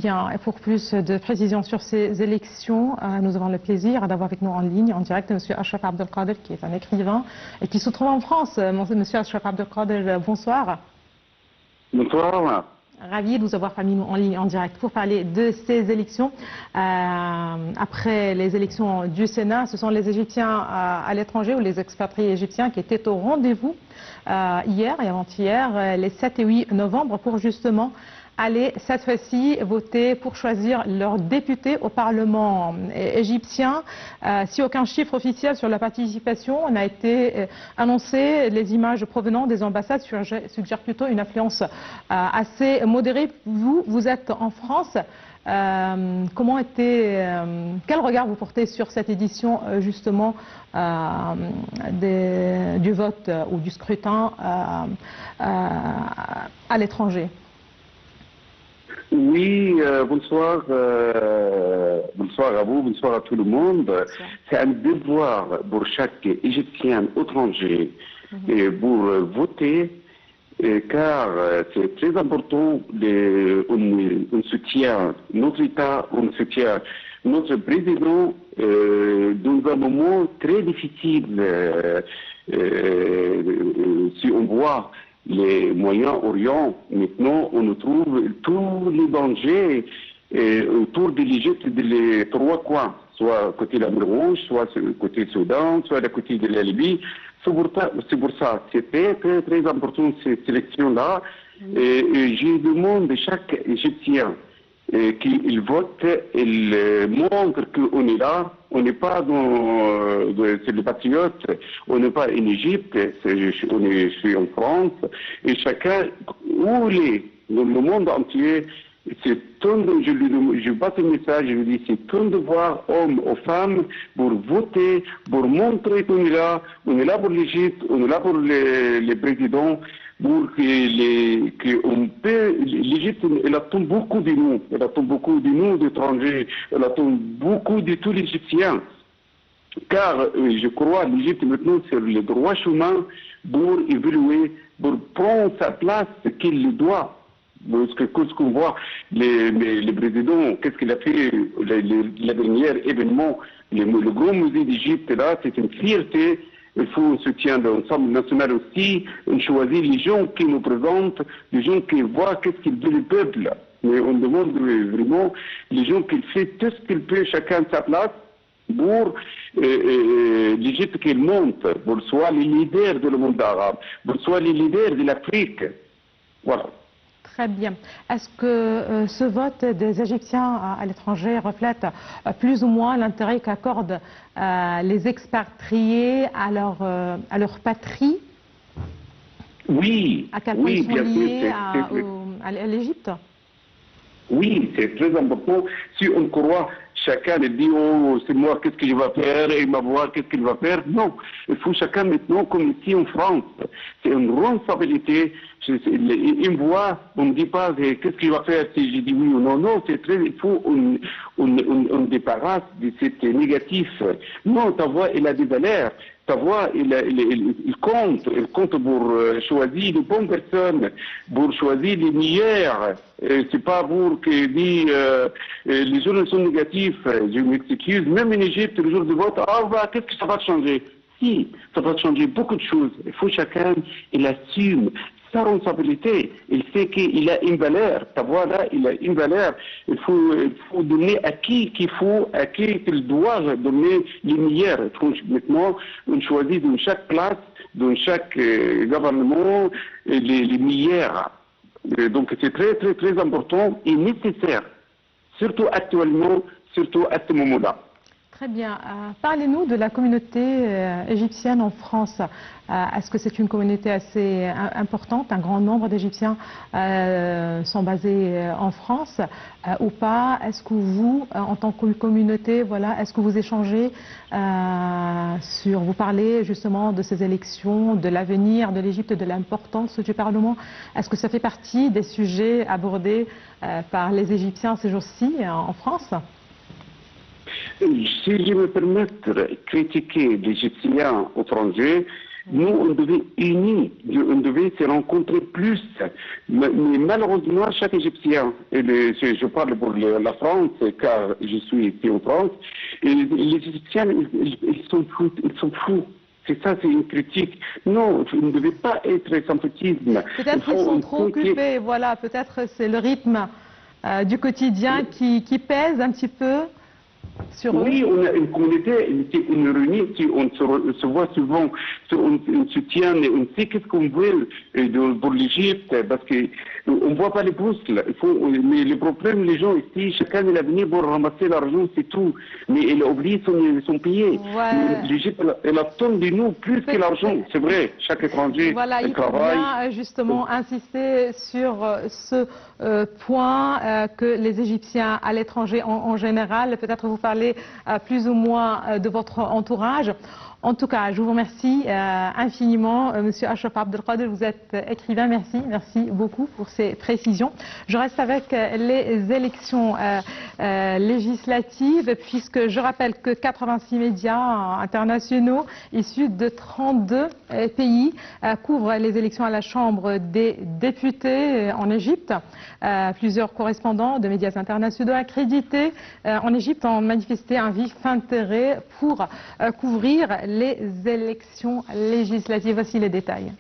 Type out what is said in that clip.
bien. Et pour plus de précisions sur ces élections, nous avons le plaisir d'avoir avec nous en ligne, en direct, M. Achraf Abdelkader, qui est un écrivain et qui se trouve en France. M. Achraf Abdelkader, bonsoir. Bonsoir. Ravi de vous avoir parmi nous en ligne, en direct, pour parler de ces élections. Après les élections du Sénat, ce sont les Égyptiens à l'étranger ou les expatriés égyptiens qui étaient au rendez-vous hier et avant-hier, les 7 et 8 novembre, pour justement aller cette fois-ci voter pour choisir leurs députés au Parlement égyptien. Si aucun chiffre officiel sur la participation n'a été annoncé, les images provenant des ambassades suggèrent plutôt une affluence assez modérée. Vous êtes en France. Quel regard vous portez sur cette édition justement du vote ou du scrutin à l'étranger? Oui, bonsoir. Bonsoir à vous, bonsoir à tout le monde. C'est un devoir pour chaque Égyptien étranger pour voter, car c'est très important. On soutient notre État, on soutient notre président dans un moment très difficile. Si on voit les Moyen-Orient, maintenant on trouve tous les dangers autour de l'Égypte, les trois coins, soit côté de la mer Rouge, soit côté du Soudan, soit côté de la Libye. C'est pour ça, c'est très, très, très important cette sélection-là. Et je demande à chaque Égyptien qu'il vote, il montre qu'on est là, on n'est pas c'est les patriotes, on n'est pas en Égypte, je suis en France, et chacun, où il est, dans le monde entier, c'est je passe un message, je lui dis, c'est ton devoir, hommes ou femmes, pour voter, pour montrer qu'on est là pour l'Égypte, on est là pour les présidents, pour que l'Égypte, elle attend beaucoup de nous, d'étrangers, elle attend beaucoup de tous les Égyptiens. Car je crois que l'Égypte maintenant sur le droit chemin pour évoluer, pour prendre sa place qu'il doit. Parce que ce qu'on voit, les présidents, qu'est-ce qu'il a fait, le dernier événement, le grand musée d'Égypte, là, c'est une fierté. Il faut un soutien de l'ensemble national aussi. On choisit les gens qui nous présentent, les gens qui voient qu'est-ce qu'il veut le peuple. Mais on demande vraiment les gens qui font tout ce qu'ils peuvent, chacun à sa place, pour l'Égypte qui monte, pour soit les leaders du monde arabe, pour soit les leaders de l'Afrique. Voilà. Très bien. Est-ce que ce vote des Égyptiens à l'étranger reflète plus ou moins l'intérêt qu'accordent les expatriés à leur patrie? Oui. À quel point ils sont liés à l'Égypte? Oui, c'est très important. Si on croit, chacun dit, oh, c'est moi, qu'est-ce que je vais faire, et il va voir qu'est-ce qu'il va faire. Non, il faut chacun maintenant, comme ici en France, c'est une responsabilité. Il me voit, on ne dit pas, qu'est-ce qu'il va faire si je dis oui ou non. Non, c'est très, il faut, on débarrasse de cette négatif. Non, ta voix, elle a des valeurs. Ta voix, il compte pour choisir les bonnes personnes, pour choisir les meilleures. C'est pas pour que dit les gens sont négatifs. Je m'excuse. Même en Égypte, le jour de vote, qu'est-ce que ça va changer? Si, ça va changer beaucoup de choses. Il faut chacun, il assume sa responsabilité. Il sait qu'il a une valeur. Ta voix là, il a une valeur. Il faut donner à qui qu'il doit donner les meilleurs. Maintenant, on choisit dans chaque place, dans chaque gouvernement, les meilleurs. Donc c'est très, très, très important et nécessaire. Surtout actuellement, surtout à ce moment-là. Très bien. Parlez-nous de la communauté égyptienne en France. Est-ce que c'est une communauté assez importante? Un grand nombre d'Égyptiens sont basés en France ou pas? Est-ce que vous, en tant que communauté, voilà, est-ce que vous échangez vous parlez justement de ces élections, de l'avenir de l'Égypte, de l'importance du Parlement? Est-ce que ça fait partie des sujets abordés par les Égyptiens ces jours-ci en France? Si je me permets de critiquer les Égyptiens étrangers, Nous, on devait unir, on devait se rencontrer plus. Mais malheureusement, chaque Égyptien, et je parle pour la France, car je suis ici en France, et les Égyptiens, ils sont fous. Ils sont fous. C'est ça, c'est une critique. Non, il ne devait pas être sympathisme. Peut-être qu'ils sont trop occupés, voilà, peut-être c'est le rythme du quotidien qui pèse un petit peu sur eux. Oui, on a une communauté, une réunion, on se voit souvent, on se tient, on sait qu'est-ce qu'on veut pour l'Égypte, parce qu'on ne voit pas les pouces. Mais le problème, les gens ici, chacun est venu pour ramasser l'argent, c'est tout. Mais il a oublié son pays. Ouais. L'Égypte, elle attend de nous plus que l'argent, c'est vrai. Chaque étranger, voilà, il faut bien justement insister sur ce point que les Égyptiens à l'étranger en général, peut-être vous parlez plus ou moins de votre entourage. En tout cas, je vous remercie infiniment, Monsieur Achraf Abdelkader, vous êtes écrivain, merci beaucoup pour ces précisions. Je reste avec les élections législatives, puisque je rappelle que 86 médias internationaux issus de 32 pays couvrent les élections à la Chambre des députés en Égypte. Plusieurs correspondants de médias internationaux accrédités en Égypte ont manifesté un vif intérêt pour couvrir les élections législatives. Voici les détails.